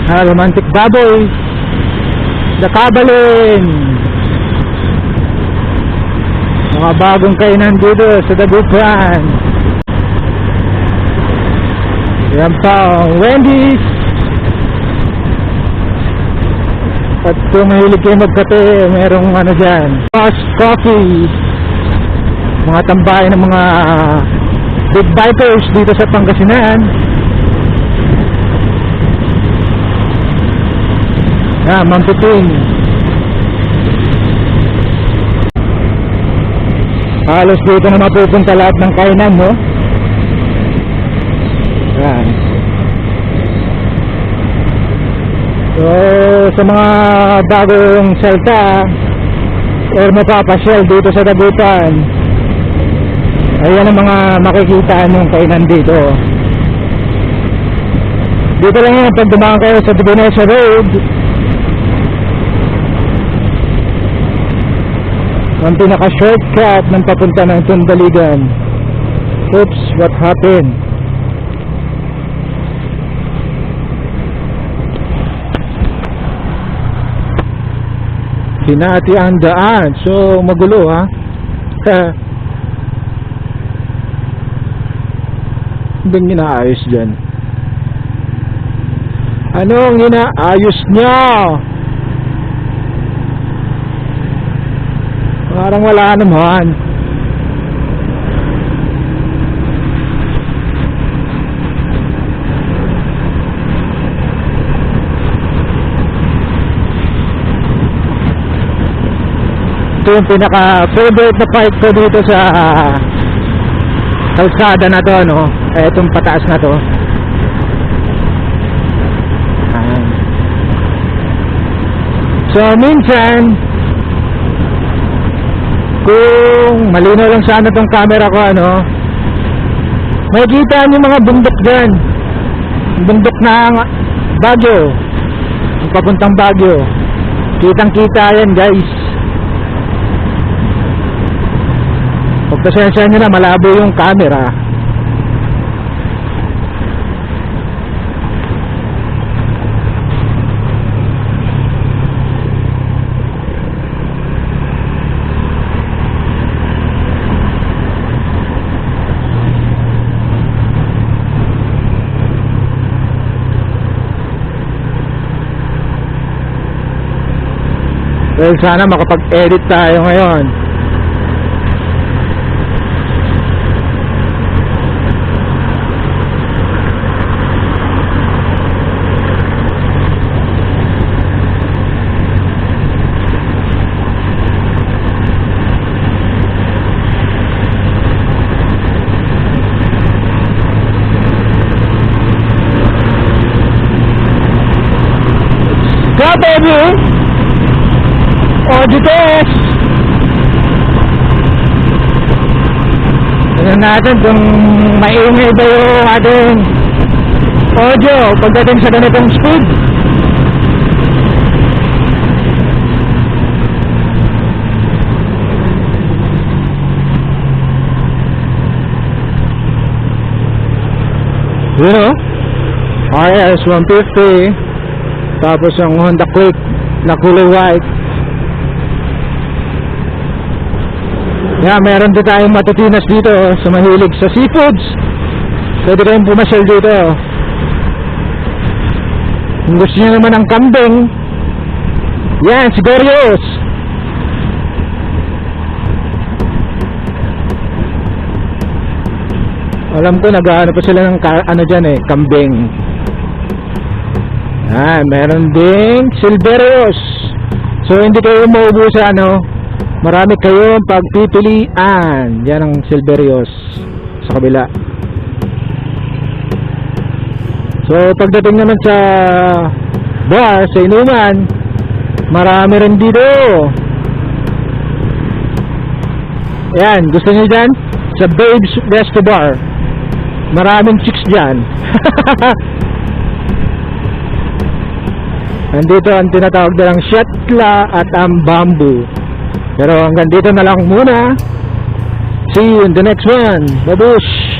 Romantic Baboy, The Kabalin, mga bagong kainan dito sa Dagupan. Yan pa ang Wendy's. At kung mahilig kayo magkape, merong ano dyan, Fast Coffee, mga tambay ng mga big bikers dito sa Pangasinan. Mampitin. Halos dito na mapupunta lahat ng kainan, no? Yan. So, sa mga bagong salta or mapapasyal dito sa Dagupan, ayan ang mga makikita nyong kainan dito. Dito lang yan pag dumaan kayo sa Dibonosa Road. Ang pinaka-shortcut ng papunta ng Tundaligan. Oops, what happened? Hinati ang daan. So, magulo ha. Anong inaayos dyan? Anong inaayos nyo? Parang wala naman. Ito yung pinaka-favorite na part ko dito sa kalsada na to, no? Itong pataas na to. So minsan kung malinaw lang sana tong camera ko, ano, makikita niyo mga bundok dyan, bundok ng Baguio, papuntang Baguio. Kitang kita yan, guys. Pagpasensya nyo na, malabo yung camera. Well, sana makapag-edit tayo ngayon. Go, baby! Audio test! Tignan natin kung maingay ba yung ating audio pagdating sa ganitong speed. You know, RS 150, tapos ang Honda Click na kulay white. Meron din tayong matutinas dito sa mahilig sa seafoods. Pwede kayong pumasyal dito. Kung gusto nyo naman ng kambing, yan, sigarios. Alam ko nag-ano pa sila ng ano dyan eh, kambing. Meron ding silverios. So hindi kayo maubusan, ano. Marami kayong pagpipilian. Yan ang silverios sa kabila. So pagdating naman sa bar, sa inuman, marami rin dito. Yan, gusto niyo dyan? Sa Babes Resto Bar, maraming chicks dyan. Nandito ang tinatawag nilang Shetla at ang Bamboo. Pero hanggang dito na lang muna. See you in the next one. Babush!